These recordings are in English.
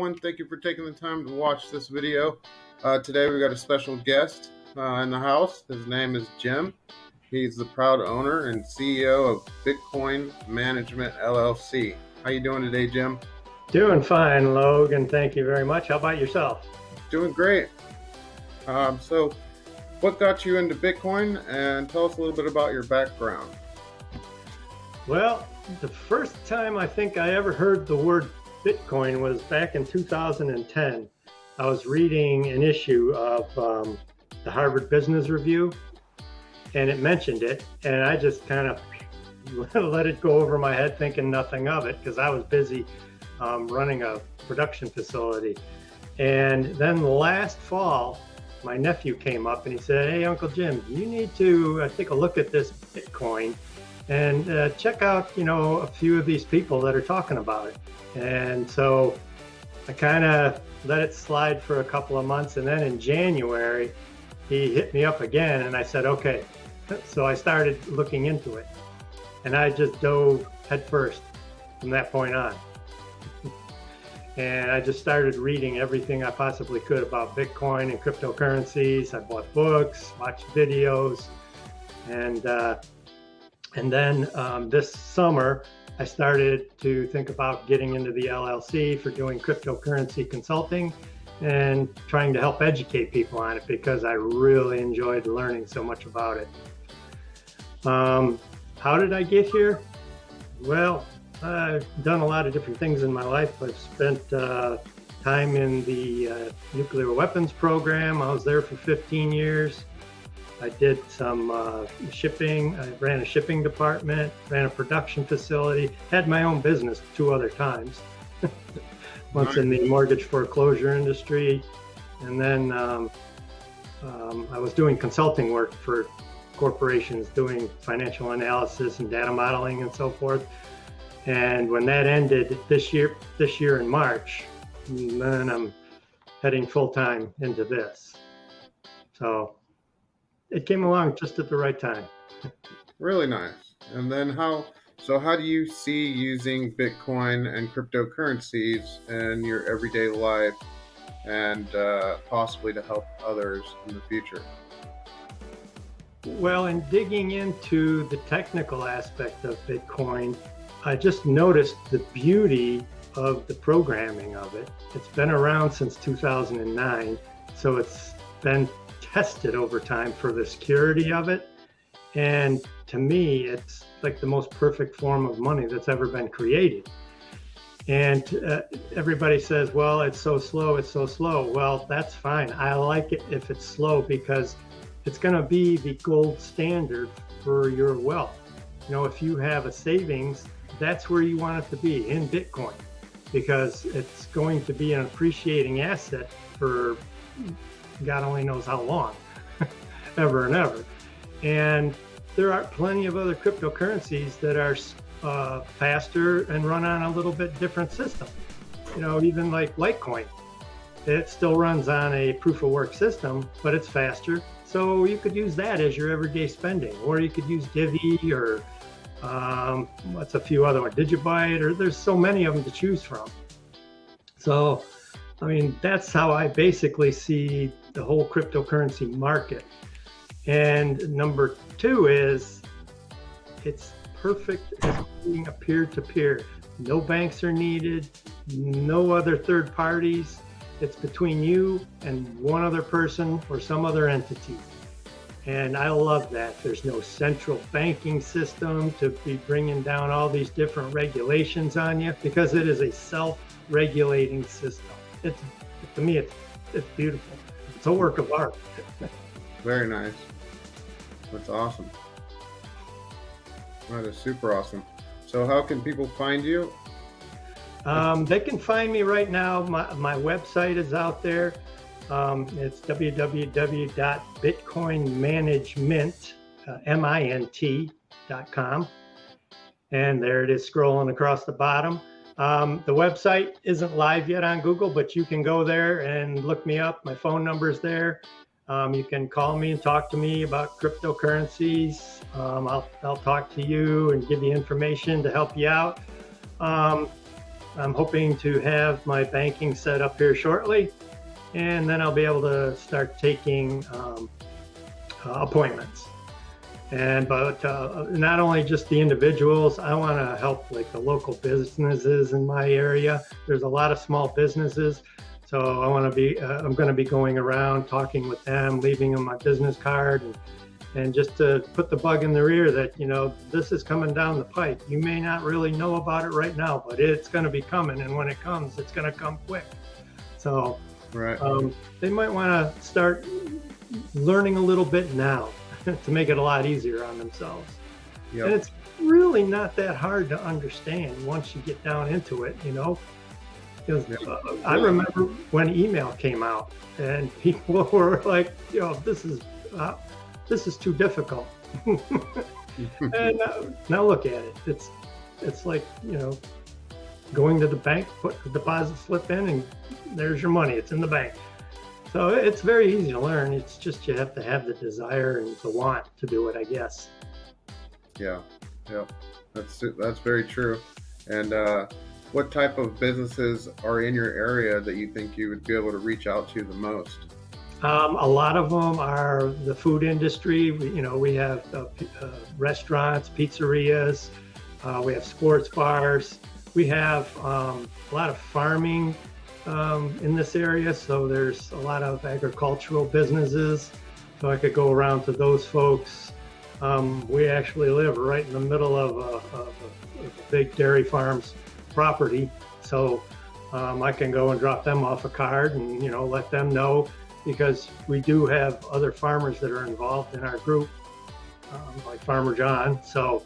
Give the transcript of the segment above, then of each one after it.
everyone. Thank you for taking the time to watch this video. Today we got a special guest in the house. His name is Jim. He's the proud owner and CEO of Bitcoin ManageMint LLC. How you doing today, Jim? Doing fine, Logan. Thank you very much. How about yourself? Doing great. So what got you into Bitcoin, and tell us a little bit about your background. Well, the first time I think I ever heard the word Bitcoin was back in 2010. I was reading an issue of the Harvard Business Review, and it mentioned it, and I just kind of let it go over my head thinking nothing of it because I was busy running a production facility. And then last fall, my nephew came up and he said, "Hey, Uncle Jim, you need to take a look at this Bitcoin and check out, a few of these people that are talking about it." And so I kind of let it slide for a couple of months. And then in January, he hit me up again and I said, okay. So I started looking into it and I just dove headfirst from that point on. And I just started reading everything I possibly could about Bitcoin and cryptocurrencies. I bought books, watched videos, and then this summer, I started to think about getting into the LLC for doing cryptocurrency consulting and trying to help educate people on it because I really enjoyed learning so much about it. How did I get here? Well, I've done a lot of different things in my life. I've spent time in the nuclear weapons program. I was there for 15 years. I did some shipping. I ran a shipping department, ran a production facility, had my own business 2 other times. Once in the mortgage foreclosure industry. And then I was doing consulting work for corporations, doing financial analysis and data modeling and so forth. And when that ended this year in March, then I'm heading full-time into this. So it came along just at the right time. Really nice. And then how do you see using Bitcoin and cryptocurrencies in your everyday life and possibly to help others in the future? Well, in digging into the technical aspect of Bitcoin, I just noticed the beauty of the programming of it. It's been around since 2009, so it's been tested over time for the security of it. And to me, it's like the most perfect form of money that's ever been created. And everybody says, well, it's so slow, it's so slow. Well, that's fine. I like it if it's slow because it's going to be the gold standard for your wealth. If you have a savings, that's where you want it to be, in Bitcoin, because it's going to be an appreciating asset for God only knows how long, ever and ever. And there are plenty of other cryptocurrencies that are faster and run on a little bit different system. Even like Litecoin, it still runs on a proof of work system, but it's faster. So you could use that as your everyday spending, or you could use Divi or what's a few other ones, Digibyte, or there's so many of them to choose from. So, that's how I basically see the whole cryptocurrency market. And number 2 is it's perfect as being a peer-to-peer. No banks are needed, no other third parties. It's between you and one other person or some other entity. And I love that. There's no central banking system to be bringing down all these different regulations on you because it is a self-regulating system. To me, it's beautiful. It's a work of art. Very nice. That's awesome. That is super awesome. So how can people find you? They can find me right now. My website is out there. It's www.bitcoinmanagement.com. And there it is scrolling across the bottom. The website isn't live yet on Google, but you can go there and look me up. My phone number is there. You can call me and talk to me about cryptocurrencies. I'll talk to you and give you information to help you out. I'm hoping to have my banking set up here shortly, and then I'll be able to start taking appointments. But not only just the individuals, I want to help like the local businesses in my area. There's a lot of small businesses, so I want to be. I'm going to be going around talking with them, leaving them my business card, and just to put the bug in their ear that, you know, this is coming down the pipe. You may not really know about it right now, but it's going to be coming, and when it comes, it's going to come quick. So Right. They might want to start learning a little bit now to make it a lot easier on themselves. Yep. And it's really not that hard to understand once you get down into it, you know. Because I remember when email came out, and people were like, you know, this is too difficult. And now look at it. It's like, you know, going to the bank, put the deposit slip in, and there's your money. It's in the bank. So it's very easy to learn. It's just you have to have the desire and the want to do it, I guess. Yeah, that's very true. And what type of businesses are in your area that you think you would be able to reach out to the most? A lot of them are the food industry. We have restaurants, pizzerias. We have sports bars. We have a lot of farming in this area, so there's a lot of agricultural businesses. So I could go around to those folks. We actually live right in the middle of a big dairy farm's property, so I can go and drop them off a card and, you know, let them know, because we do have other farmers that are involved in our group, like Farmer John. So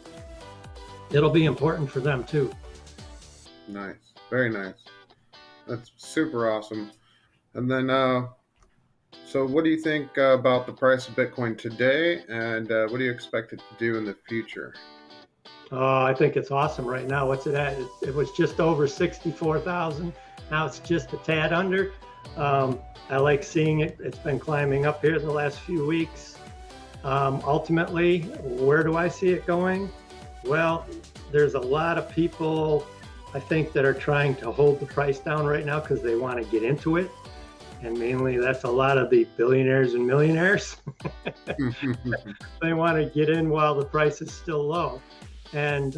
it'll be important for them too. Nice, very nice. That's super awesome. And then, so what do you think about the price of Bitcoin today, and what do you expect it to do in the future? I think it's awesome right now. What's it at? It was just over 64,000. Now it's just a tad under. I like seeing it. It's been climbing up here the last few weeks. Ultimately, where do I see it going? Well, there's a lot of people, I think, that are trying to hold the price down right now because they want to get into it. And mainly that's a lot of the billionaires and millionaires. They want to get in while the price is still low. And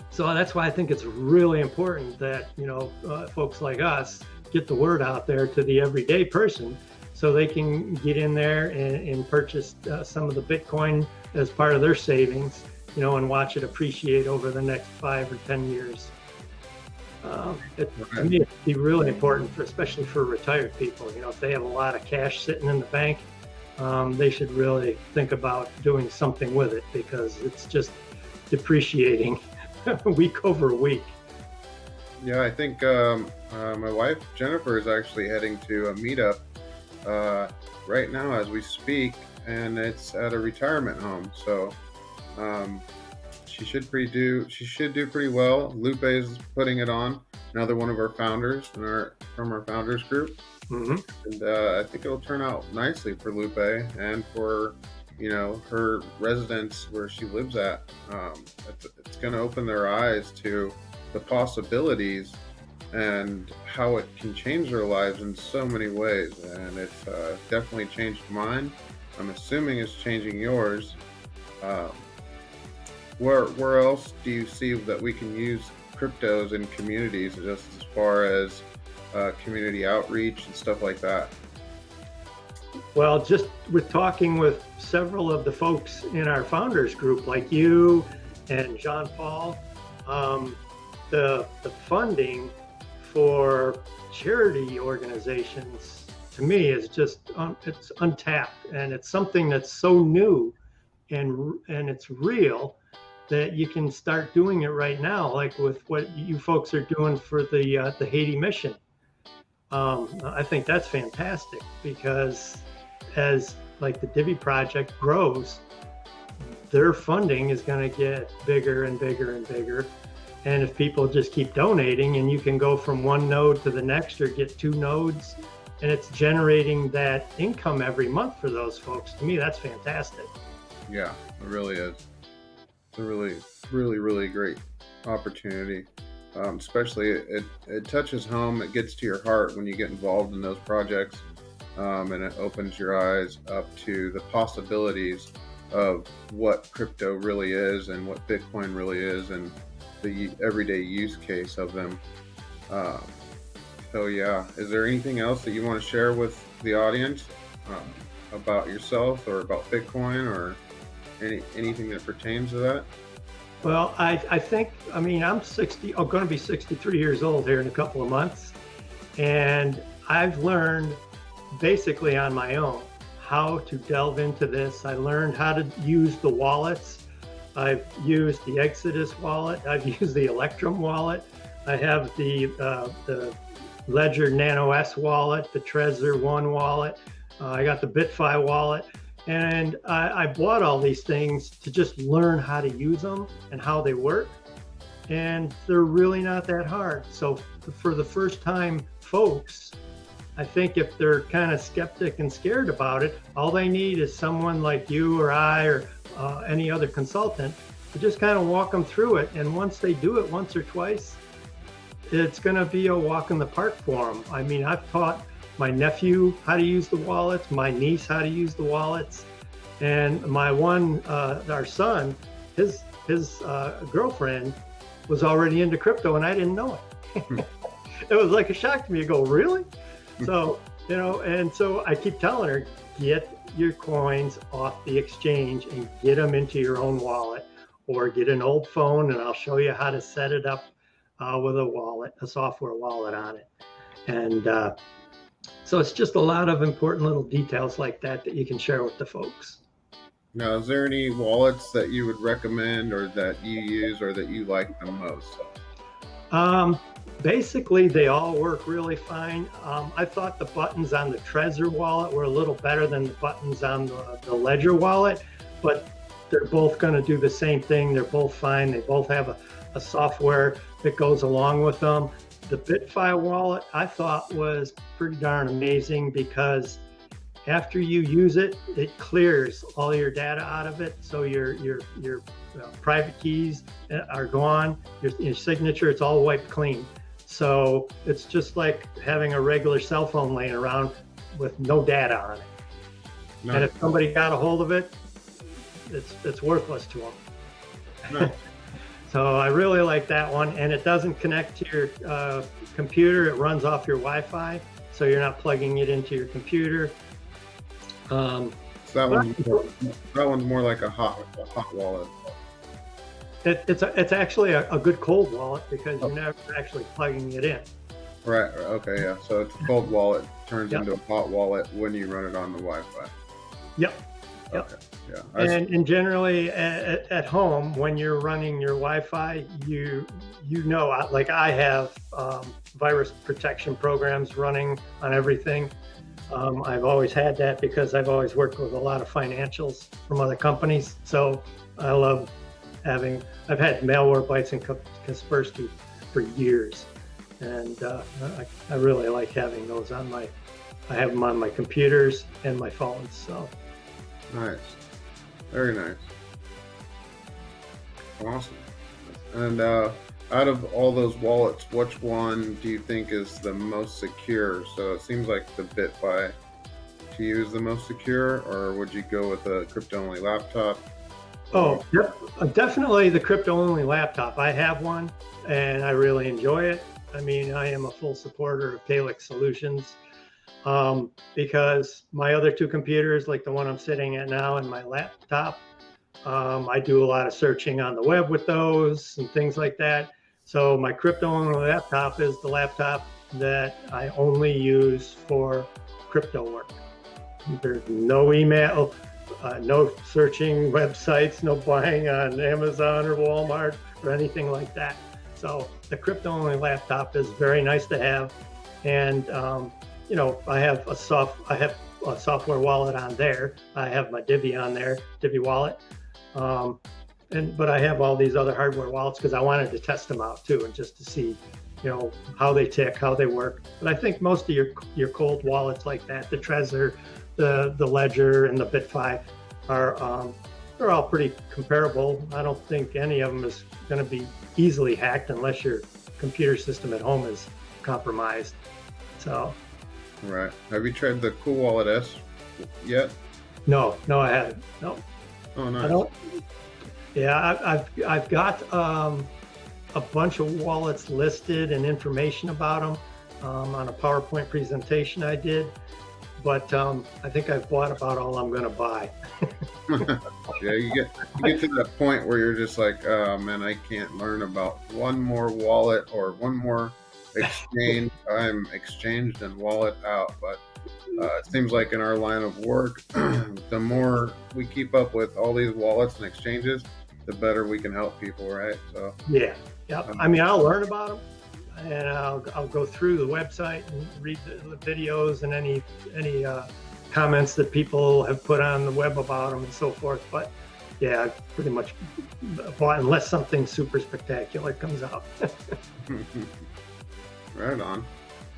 so that's why I think it's really important that, you know, folks like us get the word out there to the everyday person so they can get in there and purchase some of the Bitcoin as part of their savings, you know, and watch it appreciate over the next 5 or 10 years. To me, it'd be really important, especially for retired people. You know, if they have a lot of cash sitting in the bank, they should really think about doing something with it, because it's just depreciating week over week. Yeah, I think my wife Jennifer is actually heading to a meetup right now as we speak, and it's at a retirement home. So she should do pretty well. Lupe is putting it on, another one of our founders from our founders group. Mm-hmm. And I think it'll turn out nicely for Lupe and for, you know, her residents where she lives at. It's going to open their eyes to the possibilities and how it can change their lives in so many ways. And it's definitely changed mine. I'm assuming it's changing yours. Where else do you see that we can use cryptos in communities, just as far as community outreach and stuff like that? Well, just with talking with several of the folks in our founders group, like you and Jean Paul, the funding for charity organizations, to me, is just it's untapped, and it's something that's so new and it's real that you can start doing it right now, like with what you folks are doing for the Haiti mission. I think that's fantastic, because as like the Divi project grows, their funding is going to get bigger and bigger and bigger. And if people just keep donating, and you can go from one node to the next or get 2 nodes, and it's generating that income every month for those folks, to me, that's fantastic. Yeah, it really is. It's a really, really, really great opportunity. Especially it touches home. It gets to your heart when you get involved in those projects, and it opens your eyes up to the possibilities of what crypto really is and what Bitcoin really is and the everyday use case of them. Uh, so yeah, is there anything else that you want to share with the audience about yourself or about Bitcoin or anything that pertains to that? Well, I think, I mean, I'm 60, I'm going to be 63 years old here in a couple of months. And I've learned basically on my own how to delve into this. I learned how to use the wallets. I've used the Exodus wallet. I've used the Electrum wallet. I have the Ledger Nano S wallet, the Trezor One wallet. I got the BitFi wallet. And I bought all these things to just learn how to use them and how they work. And they're really not that hard. So for the first time folks, I think if they're kind of skeptic and scared about it, all they need is someone like you or I or any other consultant to just kind of walk them through it. And once they do it once or twice, it's going to be a walk in the park for them. I mean, I've taught my nephew how to use the wallets, my niece how to use the wallets, and my our son, his girlfriend was already into crypto and I didn't know it. It was like a shock to me. You go, really? So, and so I keep telling her, get your coins off the exchange and get them into your own wallet, or get an old phone and I'll show you how to set it up with a wallet, a software wallet on it. And so it's just a lot of important little details like that you can share with the folks. Now, is there any wallets that you would recommend or that you use or that you like the most? Basically, they all work really fine. I thought the buttons on the Trezor wallet were a little better than the buttons on the Ledger wallet, but they're both going to do the same thing. They're both fine. They both have a software that goes along with them. The BitFi wallet I thought was pretty darn amazing because after you use it, it clears all your data out of it. So your private keys are gone. Your signature, it's all wiped clean. So it's just like having a regular cell phone laying around with no data on it. Nice. And if somebody got a hold of it, it's worthless to them. Nice. So I really like that one, and it doesn't connect to your computer. It runs off your Wi-Fi, so you're not plugging it into your computer. So that one's more like a hot wallet. It's actually a good cold wallet because you're never actually plugging it in. Right. Okay. Yeah. So it's a cold wallet turns into a hot wallet when you run it on the Wi-Fi. Yep. Okay. Yeah. And generally at home, when you're running your Wi-Fi, like I have virus protection programs running on everything. I've always had that because I've always worked with a lot of financials from other companies. So I love I've had Malwarebytes and Kaspersky for years. And I really like having those I have them on my computers and my phones. So. Nice. Very nice. Awesome. And out of all those wallets, which one do you think is the most secure? So it seems like the BitFi to you is the most secure, or would you go with a crypto-only laptop? Oh, definitely the crypto-only laptop. I have one, and I really enjoy it. I mean, I am a full supporter of Calix Solutions. Because my other two computers, like the one I'm sitting at now and my laptop, I do a lot of searching on the web with those and things like that. So my crypto-only laptop is the laptop that I only use for crypto work. There's no email, no searching websites, no buying on Amazon or Walmart or anything like that. So the crypto-only laptop is very nice to have. And I have a software wallet on there. I have my Divi on there, Divi wallet. But I have all these other hardware wallets because I wanted to test them out too, and just to see, how they tick, how they work. But I think most of your cold wallets like that, the Trezor, the Ledger, and the BitFi they're all pretty comparable. I don't think any of them is going to be easily hacked unless you're computer system at home is compromised. So. Right. Have you tried the Cool Wallet S yet? No, I haven't. No. Oh, nice. I don't. Yeah, I've got a bunch of wallets listed and information about them on a PowerPoint presentation I did, but I think I've bought about all I'm going to buy. Yeah, you get to that point where you're just like, oh man, I can't learn about one more wallet or one more exchange. I'm exchanged and wallet out. But it seems like in our line of work, the more we keep up with all these wallets and exchanges, the better we can help people, right? So yeah. I mean, I'll learn about them, and I'll go through the website and read the videos and any comments that people have put on the web about them and so forth. But yeah, I pretty much bought unless something super spectacular comes out. Right on.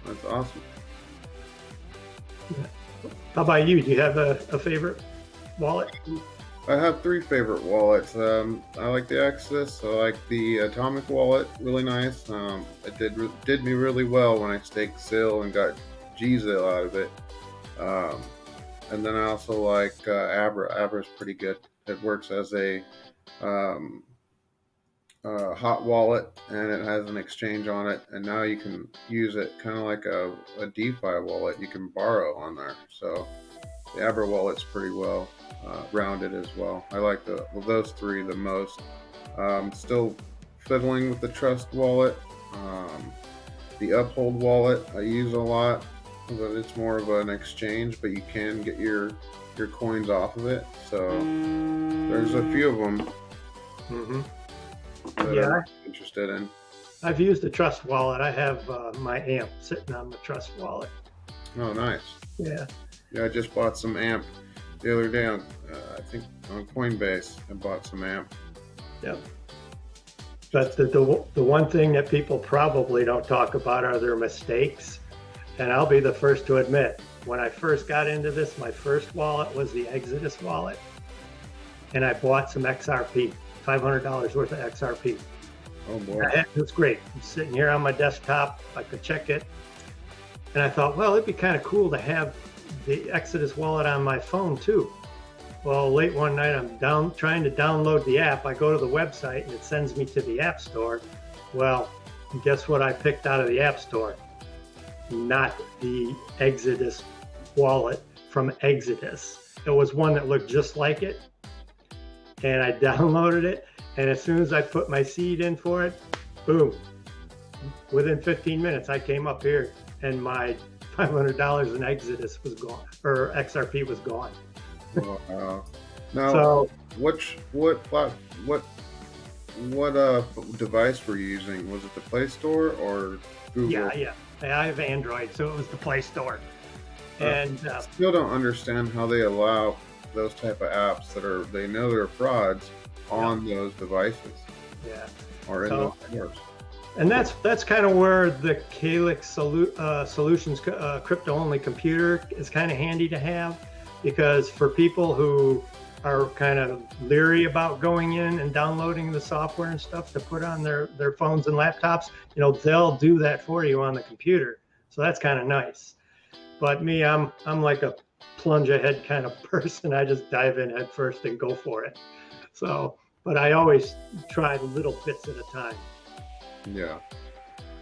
That's awesome. Yeah. How about you? Do you have a favorite wallet? I have 3 favorite wallets. I like the Exodus. I like the Atomic wallet, really nice. It did me really well when I staked SIL and got GZIL out of it. And then I also like Abra. Abra's pretty good. It works as a hot wallet, and it has an exchange on it. And now you can use it kind of like a DeFi wallet. You can borrow on there. So the Abra wallet's pretty well rounded as well. I like those 3 the most. Still fiddling with the Trust wallet. The Uphold wallet I use a lot, but it's more of an exchange, but you can get your coins off of it. So there's a few of them that I'm interested in. I've used the Trust wallet. I have my AMP sitting on the Trust wallet. Oh, nice. Yeah. Yeah, I just bought some AMP the other day on, I think on Coinbase. I bought some AMP. Yeah. But the one thing that people probably don't talk about are their mistakes. And I'll be the first to admit, when I first got into this, my first wallet was the Exodus wallet. And I bought some XRP, $500 worth of XRP. Oh boy. It was great. I'm sitting here on my desktop. I could check it. And I thought, well, it'd be kind of cool to have the Exodus wallet on my phone too. Well, late one night, I'm trying to download the app. I go to the website and it sends me to the App Store. Well, guess what I picked out of the App Store? Not the Exodus wallet from Exodus. It was one that looked just like it. And I downloaded it. And as soon as I put my seed in for it, boom. Within 15 minutes, I came up here and my $500 in Exodus was gone, or XRP was gone. Wow. Now, So, what device were you using? Was it the Play Store or Google? yeah. I have Android, so it was the Play Store. And I still don't understand how they allow those type of apps that they know they're frauds on those devices. yeah. Or in those stores. And that's kind of where the Calix Solutions crypto-only computer is kind of handy to have, because for people who are kind of leery about going in and downloading the software and stuff to put on their phones and laptops, they'll do that for you on the computer. So that's kind of nice. But me, I'm like a plunge ahead kind of person. I just dive in head first and go for it. So, but I always try little bits at a time. Yeah,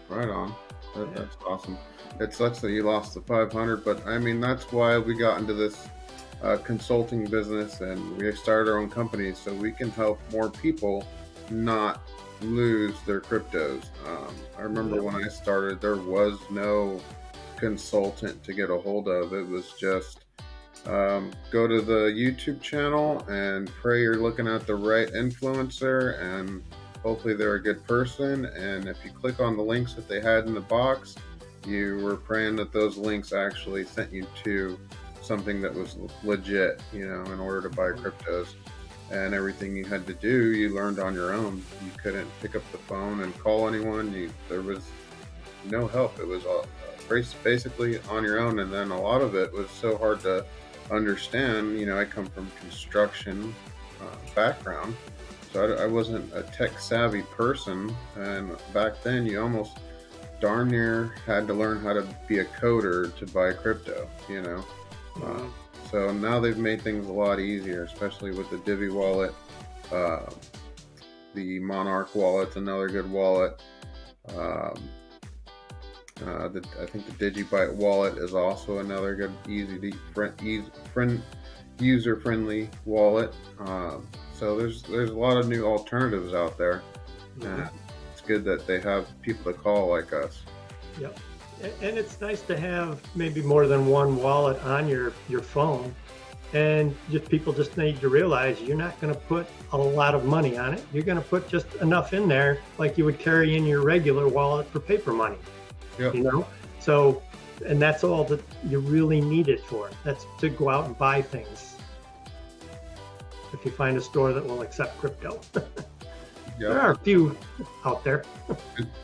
right on. That's awesome. It sucks that you lost the 500, but I mean, that's why we got into this consulting business, and we started our own company so we can help more people not lose their cryptos. I remember when I started, there was no consultant to get a hold of. It was just go to the YouTube channel and pray you're looking at the right influencer, and hopefully they're a good person. And if you click on the links that they had in the box, you were praying that those links actually sent you to something that was legit, in order to buy cryptos. And everything you had to do, you learned on your own. You couldn't pick up the phone and call anyone. There was no help. It was all basically on your own. And then a lot of it was so hard to understand. I come from construction background, So I wasn't a tech savvy person, and back then you almost darn near had to learn how to be a coder to buy crypto, you know. Mhm. So now they've made things a lot easier, especially with the Divi wallet. Uh, the Monarch wallet's another good wallet. Um, I think the Digibyte wallet is also another good, user-friendly wallet. So there's a lot of new alternatives out there, Mhm. and it's good that they have people to call like us. Yep. And it's nice to have maybe more than one wallet on your phone. And just people just need to realize you're not going to put a lot of money on it. You're going to put just enough in there like you would carry in your regular wallet for paper money, Yep. you know? So, and that's all that you really need it for. That's to go out and buy things. If you find a store that will accept crypto. There Yep. are a few out there.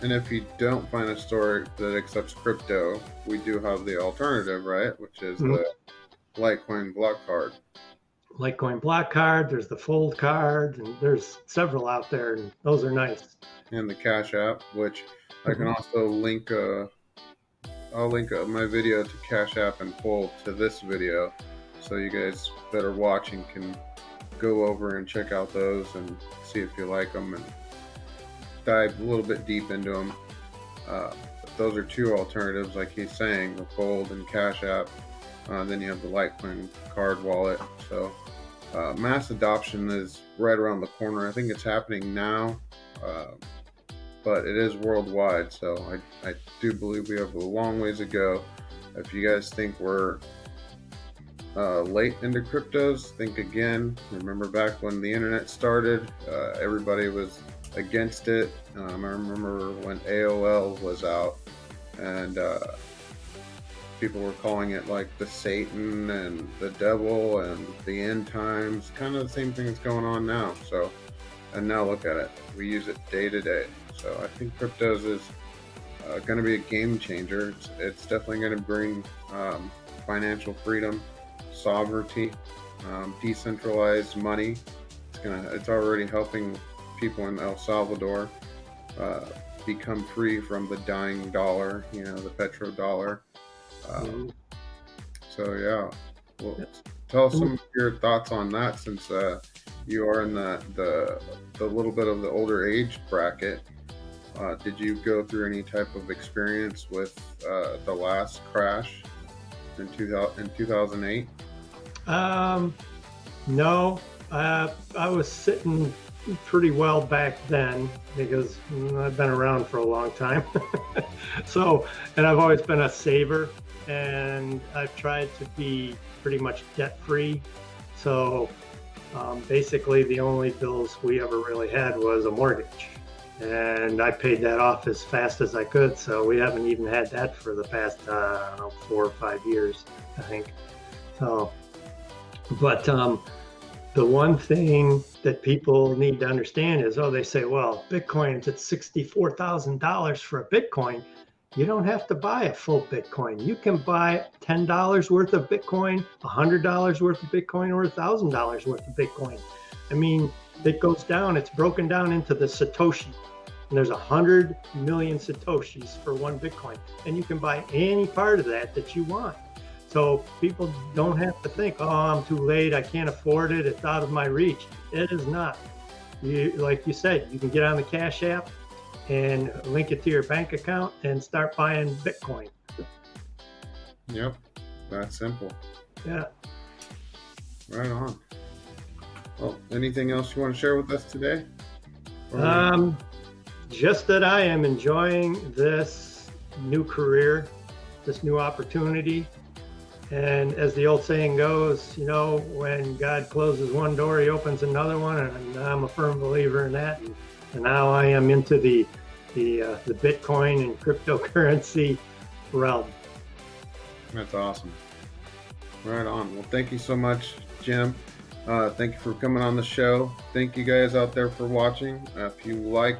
And if you don't find a store that accepts crypto, we do have the alternative, right? Which is Mhm. the Litecoin block card. Litecoin block card, there's the fold card, and there's several out there, and those are nice. And the Cash App, which I can Mhm. also link. I'll link my video to Cash App and Fold to this video, so you guys that are watching can go over and check out those and see if you like them and dive a little bit deep into them. But those are two alternatives, like he's saying, the Fold and Cash App. Then you have the Litecoin card wallet. So mass adoption is right around the corner. I think it's happening now, but it is worldwide. So I do believe we have a long ways to go. If you guys think we're late into cryptos, think again. Remember back when the internet started, everybody was against it. I remember when AOL was out, and people were calling it like the Satan and the devil and the end times, kind of the same thing that's going on now. So, and now look at it, we use it day to day. So I think cryptos is going to be a game changer. It's definitely going to bring financial freedom, sovereignty, decentralized money. It's already helping people in El Salvador become free from the dying dollar, you know, the petrodollar. Mhm. So yeah, well, Yep. tell us some of your thoughts on that, since you are in the little bit of the older age bracket. Did you go through any type of experience with the last crash in 2008? No, I was sitting pretty well back then because I've been around for a long time. So, and I've always been a saver, and I've tried to be pretty much debt free. So basically, the only bills we ever really had was a mortgage. And I paid that off as fast as I could. So we haven't even had that for the past, 4 or 5 years, I think. So, but the one thing that people need to understand is, oh, they say, well, Bitcoin's at $64,000 for a Bitcoin. You don't have to buy a full Bitcoin. You can buy $10 worth of Bitcoin, $100 worth of Bitcoin, or $1,000 worth of Bitcoin. I mean, it goes down, it's broken down into the Satoshi. And there's 100 million Satoshis for one Bitcoin. And you can buy any part of that you want. So people don't have to think, oh, I'm too late, I can't afford it, it's out of my reach. It is not. Like you said, you can get on the Cash App and link it to your bank account and start buying Bitcoin. Yep, that's simple. Yeah. Right on. Well, anything else you want to share with us today? Just that I am enjoying this new career, this new opportunity. And as the old saying goes, you know, when God closes one door, he opens another one, and I'm a firm believer in that. And now I am into the Bitcoin and cryptocurrency realm. That's awesome. Right on. Well, thank you so much, Jim. Thank you for coming on the show. Thank you guys out there for watching. If you like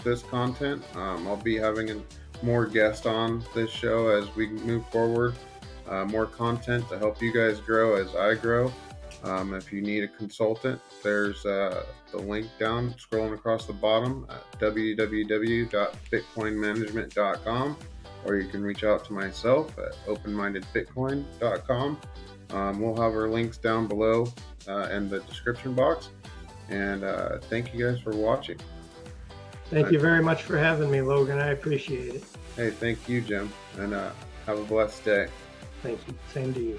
this content, I'll be having more guests on this show as we move forward. More content to help you guys grow as I grow. If you need a consultant, there's the link down scrolling across the bottom at www.bitcoinmanagement.com, or you can reach out to myself at openmindedbitcoin.com. We'll have our links down below in the description box. And thank you guys for watching. Thank you very much for having me, Logan. I appreciate it. Hey, thank you, Jim, and have a blessed day. Thank you. Same to you.